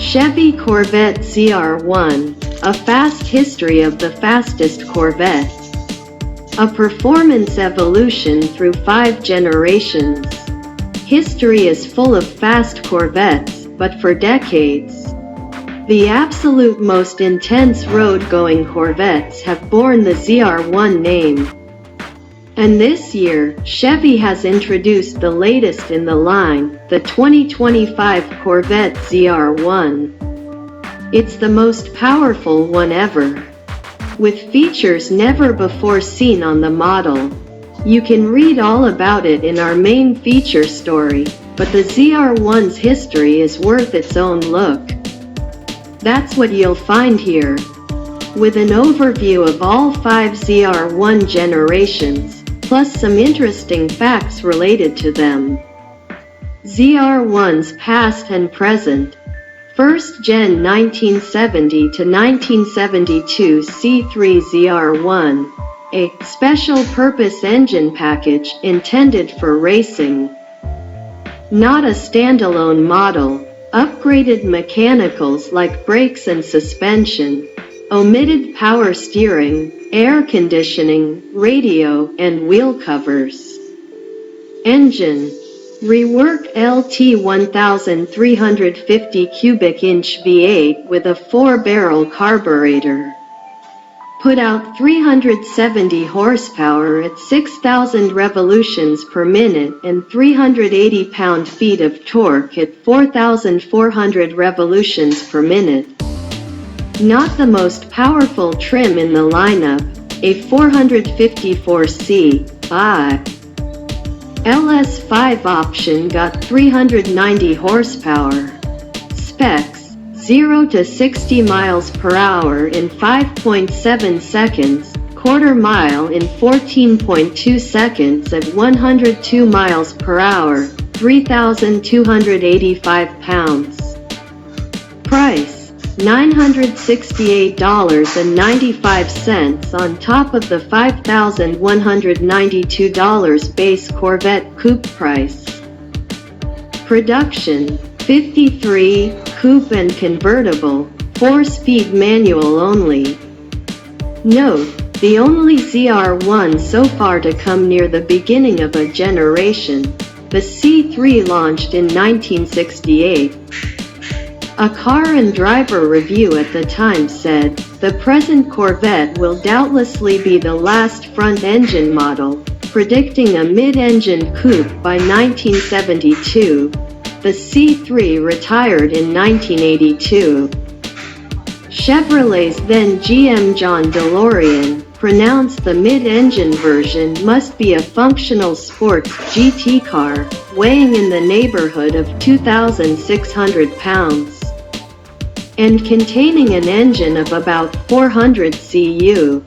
Chevy Corvette ZR1, a fast history of the fastest Corvette. A performance evolution through 5 generations. History is full of fast Corvettes, but for decades, the absolute most intense road-going Corvettes have borne the ZR1 name. And this year, Chevy has introduced the latest in the line, the 2025 Corvette ZR1. It's the most powerful one ever, with features never before seen on the model. You can read all about it in our main feature story, but the ZR1's history is worth its own look. That's what you'll find here, with an overview of all 5 ZR1 generations, plus some interesting facts related to them. ZR1's past and present. First Gen 1970 to 1972 C3 ZR1, a special-purpose engine package intended for racing. Not a standalone model. Upgraded mechanicals like brakes and suspension, omitted power steering, air conditioning, radio, and wheel covers. Engine. Reworked LT 1350 cubic inch V8 with a 4-barrel carburetor. Put out 370 horsepower at 6,000 revolutions per minute and 380 pound-feet of torque at 4,400 revolutions per minute. Not the most powerful trim in the lineup, a 454cc LS5 option got 390 horsepower. Specs: 0 to 60 miles per hour in 5.7 seconds, quarter mile in 14.2 seconds at 102 miles per hour, 3,285 pounds. Price: $968.95 on top of the $5,192 base Corvette coupe price. Production: 53, coupe and convertible, 4-speed manual only. Note: the only ZR1 so far to come near the beginning of a generation. The C3 launched in 1968. A car and driver review at the time said, "The present Corvette will doubtlessly be the last front-engine model," predicting a mid-engine coupe by 1972. The C3 retired in 1982. Chevrolet's then GM John DeLorean pronounced the mid-engine version must be a functional sports GT car, weighing in the neighborhood of 2,600 pounds. And containing an engine of about 400 cu.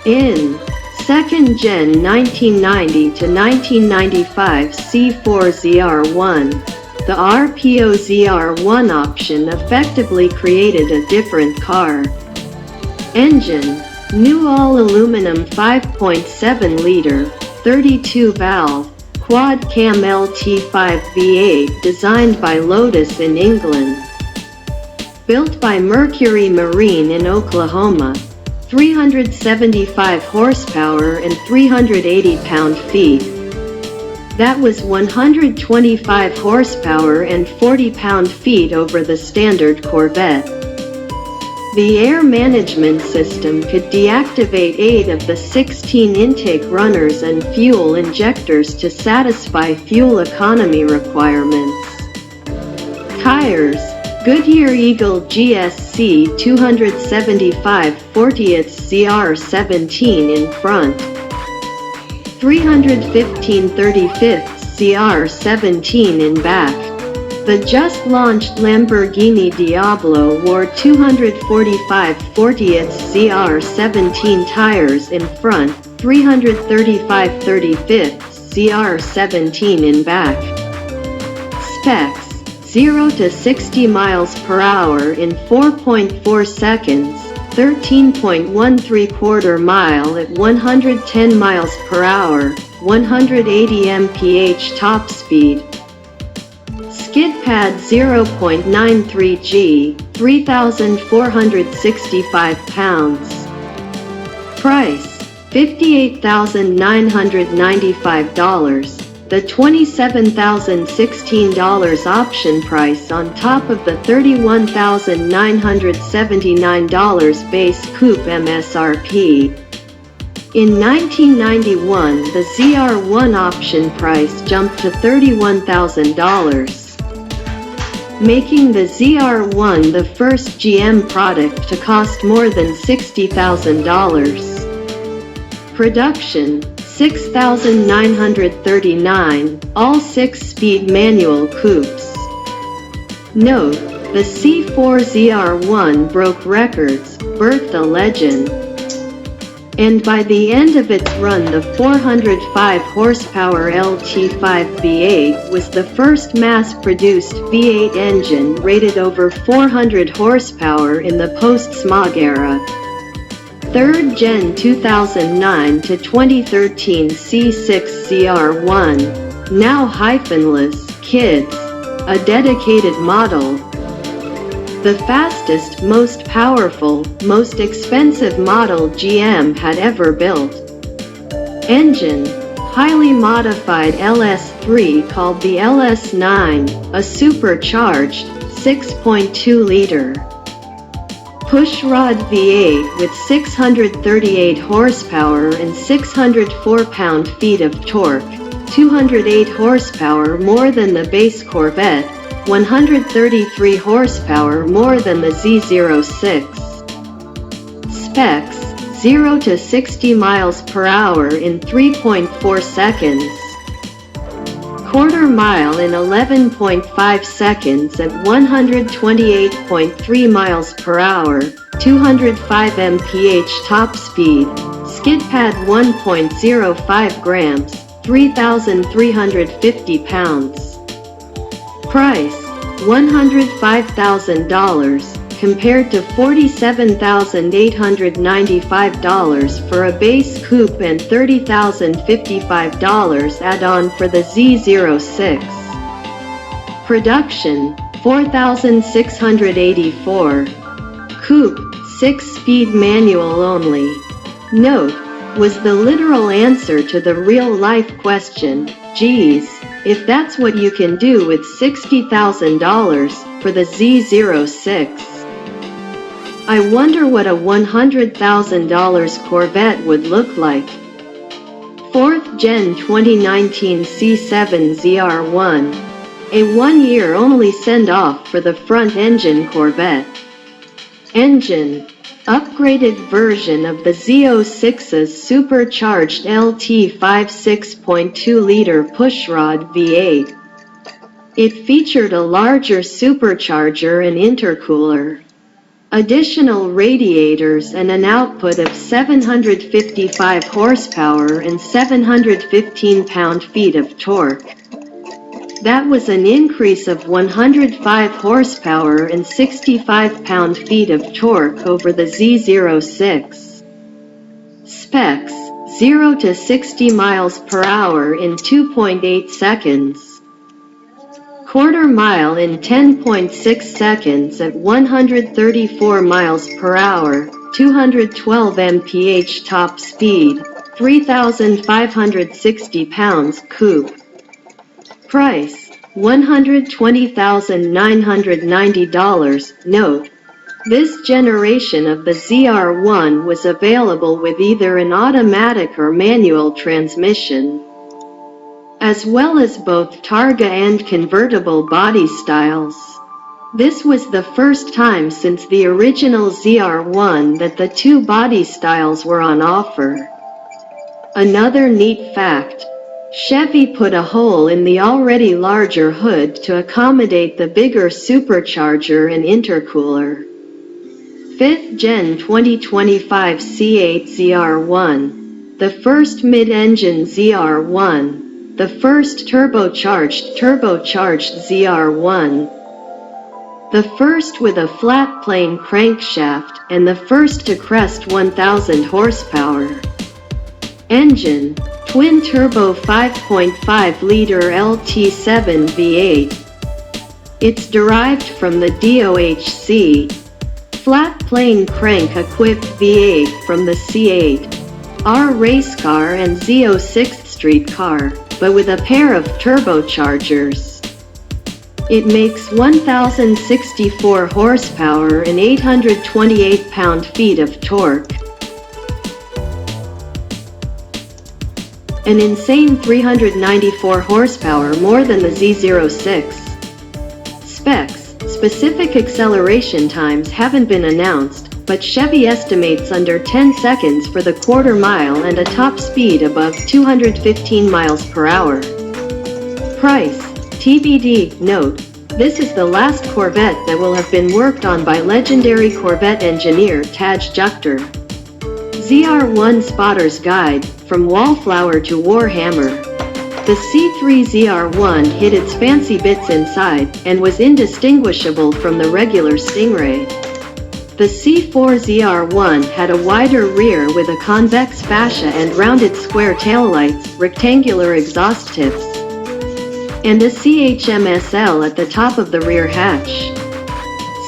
In second gen 1990 to 1995 C4 ZR1, the RPO ZR1 option effectively created a different car. Engine: new all-aluminum 5.7-liter, 32-valve, quad-cam LT5 V8 designed by Lotus in England. Built by Mercury Marine in Oklahoma, 375 horsepower and 380 pound-feet. That was 125 horsepower and 40 pound-feet over the standard Corvette. The air management system could deactivate 8 of the 16 intake runners and fuel injectors to satisfy fuel economy requirements. Tires: Goodyear Eagle GSC 275 40th ZR17 in front, 315 35th ZR17 in back. The just-launched Lamborghini Diablo wore 245 40th ZR17 tires in front, 335 35th ZR17 in back. Specs: 0 to 60 miles per hour in 4.4 seconds, 13.13 mile at 110 miles per hour, 180 mph top speed. Skid pad 0.93G, 3,465 pounds. Price, $58,995. The $27,016 option price on top of the $31,979 base coupe MSRP. In 1991, the ZR1 option price jumped to $31,000, making the ZR1 the first GM product to cost more than $60,000. Production, 6,939, all 6-speed manual coupes. Note, the C4 ZR1 broke records, birthed a legend. And by the end of its run, the 405 horsepower LT5 V8 was the first mass-produced V8 engine rated over 400 horsepower in the post-smog era. 3rd Gen 2009 to 2013 C6 ZR1, now hyphenless, kids, a dedicated model. The fastest, most powerful, most expensive model GM had ever built. Engine, highly modified LS3 called the LS9, a supercharged, 6.2-liter pushrod V8 with 638 horsepower and 604 pound-feet of torque, 208 horsepower more than the base Corvette, 133 horsepower more than the Z06. Specs, 0 to 60 miles per hour in 3.4 seconds. Quarter mile in 11.5 seconds at 128.3 miles per hour, 205 mph top speed. Skid pad 1.05 grams, 3,350 pounds. Price, $105,000, compared to $47,895 for a base coupe and $30,055 add-on for the Z06. Production, 4,684. Coupe, 6-speed manual only. Note, was the literal answer to the real-life question, geez, if that's what you can do with $60,000 for the Z06. I wonder what a $100,000 Corvette would look like. 4th Gen 2019 C7 ZR1, a 1-year only send-off for the front-engine Corvette. Engine, upgraded version of the Z06's supercharged LT5 6.2-liter pushrod V8. It featured a larger supercharger and intercooler, additional radiators and an output of 755 horsepower and 715 pound-feet of torque. That was an increase of 105 horsepower and 65 pound-feet of torque over the Z06. Specs, 0 to 60 miles per hour in 2.8 seconds. Quarter mile in 10.6 seconds at 134 miles per hour, 212 mph top speed, 3,560 pounds coupe. Price, $120,990. Note, this generation of the ZR1 was available with either an automatic or manual transmission, as well as both Targa and convertible body styles. This was the first time since the original ZR1 that the two body styles were on offer. Another neat fact, Chevy put a hole in the already larger hood to accommodate the bigger supercharger and intercooler. 5th Gen 2025 C8 ZR1, the first mid-engine ZR1, the first turbocharged ZR1, the first with a flat plane crankshaft, and the first to crest 1,000 horsepower. Engine, twin-turbo 5.5-liter LT7 V8. It's derived from the DOHC flat plane crank-equipped V8 from the C8 R race car and Z06 street car, but with a pair of turbochargers. It makes 1,064 horsepower and 828 pound-feet of torque. An insane 394 horsepower more than the Z06. Specs: specific acceleration times haven't been announced, but Chevy estimates under 10 seconds for the quarter mile and a top speed above 215 miles per hour. Price: TBD. Note: this is the last Corvette that will have been worked on by legendary Corvette engineer Taj Juchter. ZR1 Spotter's Guide, From Wallflower to Warhammer. The C3 ZR1 hid its fancy bits inside, and was indistinguishable from the regular Stingray. The C4 ZR1 had a wider rear with a convex fascia and rounded square taillights, rectangular exhaust tips, and a CHMSL at the top of the rear hatch.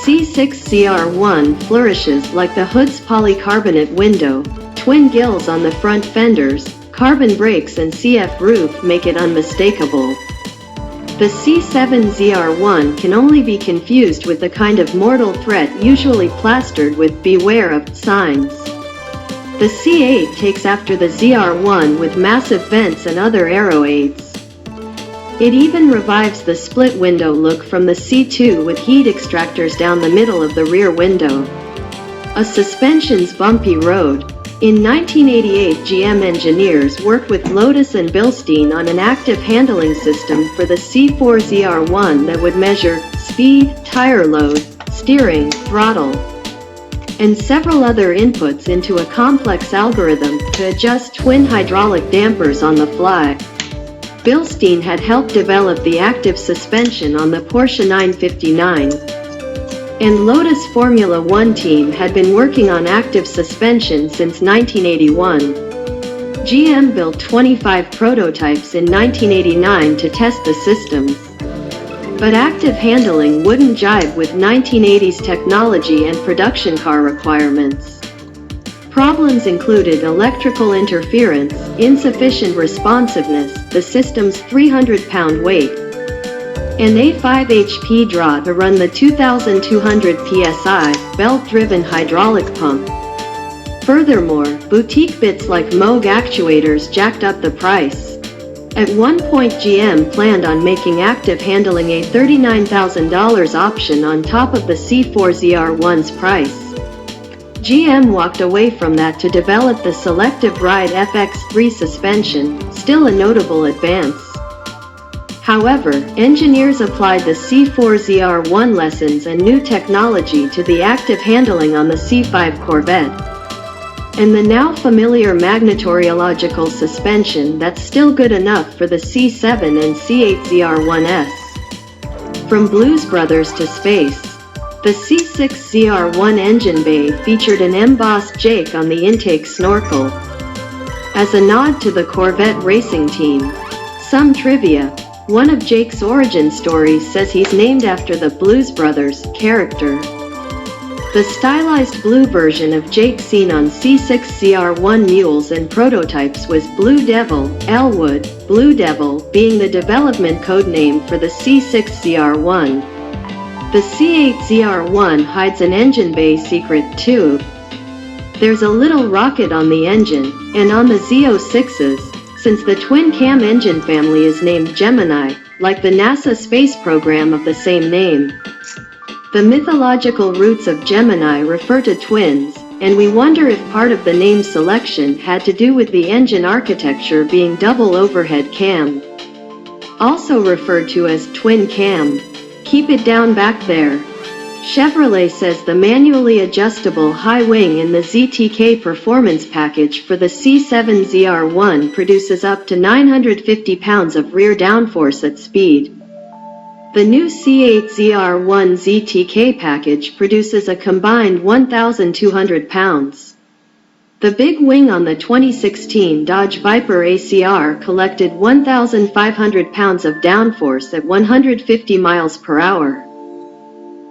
C6 ZR1 flourishes like the hood's polycarbonate window, twin gills on the front fenders, carbon brakes and CF roof make it unmistakable. The C7 ZR1 can only be confused with the kind of mortal threat usually plastered with "Beware of" signs. The C8 takes after the ZR1 with massive vents and other aero aids. It even revives the split window look from the C2 with heat extractors down the middle of the rear window. A suspension's bumpy road. In 1988, GM engineers worked with Lotus and Bilstein on an active handling system for the C4 ZR1 that would measure speed, tire load, steering, throttle, and several other inputs into a complex algorithm to adjust twin hydraulic dampers on the fly. Bilstein had helped develop the active suspension on the Porsche 959. And Lotus Formula One team had been working on active suspension since 1981. GM built 25 prototypes in 1989 to test the systems. But active handling wouldn't jibe with 1980s technology and production car requirements. Problems included electrical interference, insufficient responsiveness, the system's 300-pound weight, and a 5 HP draw to run the 2,200 psi belt-driven hydraulic pump. Furthermore, boutique bits like Moog actuators jacked up the price. At one point, GM planned on making active handling a $39,000 option on top of the C4 ZR1's price. GM walked away from that to develop the Selective Ride FX3 suspension, still a notable advance. However, engineers applied the C4 ZR1 lessons and new technology to the active handling on the C5 Corvette, and the now familiar magnetorheological suspension that's still good enough for the C7 and C8 ZR1s. From Blues Brothers to space. The C6 ZR1 engine bay featured an embossed Jake on the intake snorkel, as a nod to the Corvette racing team. Some trivia: one of Jake's origin stories says he's named after the Blues Brothers character. The stylized blue version of Jake seen on C6 ZR1 mules and prototypes was Blue Devil, Elwood, Blue Devil being the development codename for the C6 ZR1. The C8 ZR1 hides an engine bay secret too. There's a little rocket on the engine, and on the Z06s, since the twin-cam engine family is named Gemini, like the NASA space program of the same name. The mythological roots of Gemini refer to twins, and we wonder if part of the name selection had to do with the engine architecture being double overhead cam. Also referred to as twin cam. Keep it down back there. Chevrolet says the manually adjustable high wing in the ZTK performance package for the C7 ZR1 produces up to 950 pounds of rear downforce at speed. The new C8 ZR1 ZTK package produces a combined 1,200 pounds. The big wing on the 2016 Dodge Viper ACR collected 1,500 pounds of downforce at 150 miles per hour.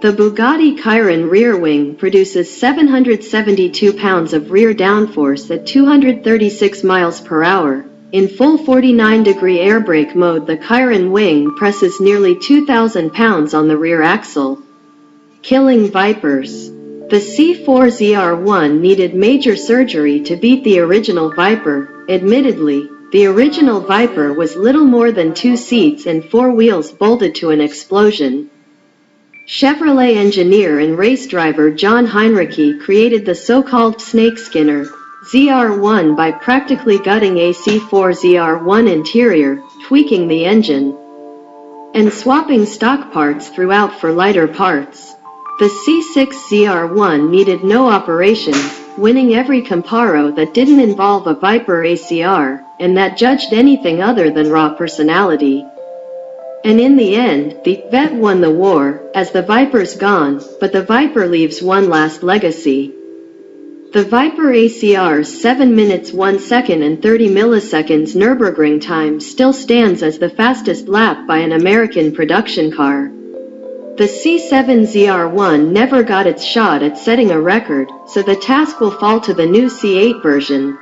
The Bugatti Chiron rear wing produces 772 pounds of rear downforce at 236 miles per hour. In full 49-degree air brake mode, the Chiron wing presses nearly 2,000 pounds on the rear axle, killing Vipers. The C4 ZR1 needed major surgery to beat the original Viper. Admittedly, the original Viper was little more than 2 seats and 4 wheels bolted to an explosion. Chevrolet engineer and race driver John Heinrich created the so-called snakeskinner ZR1 by practically gutting a C4 ZR1 interior, tweaking the engine, and swapping stock parts throughout for lighter parts. The C6 ZR1 needed no operations, winning every comparo that didn't involve a Viper ACR, and that judged anything other than raw personality. And in the end, the Vet won the war, as the Viper's gone, but the Viper leaves one last legacy. The Viper ACR's 7 minutes 1 second and 30 milliseconds Nürburgring time still stands as the fastest lap by an American production car. The C7 ZR1 never got its shot at setting a record, so the task will fall to the new C8 version.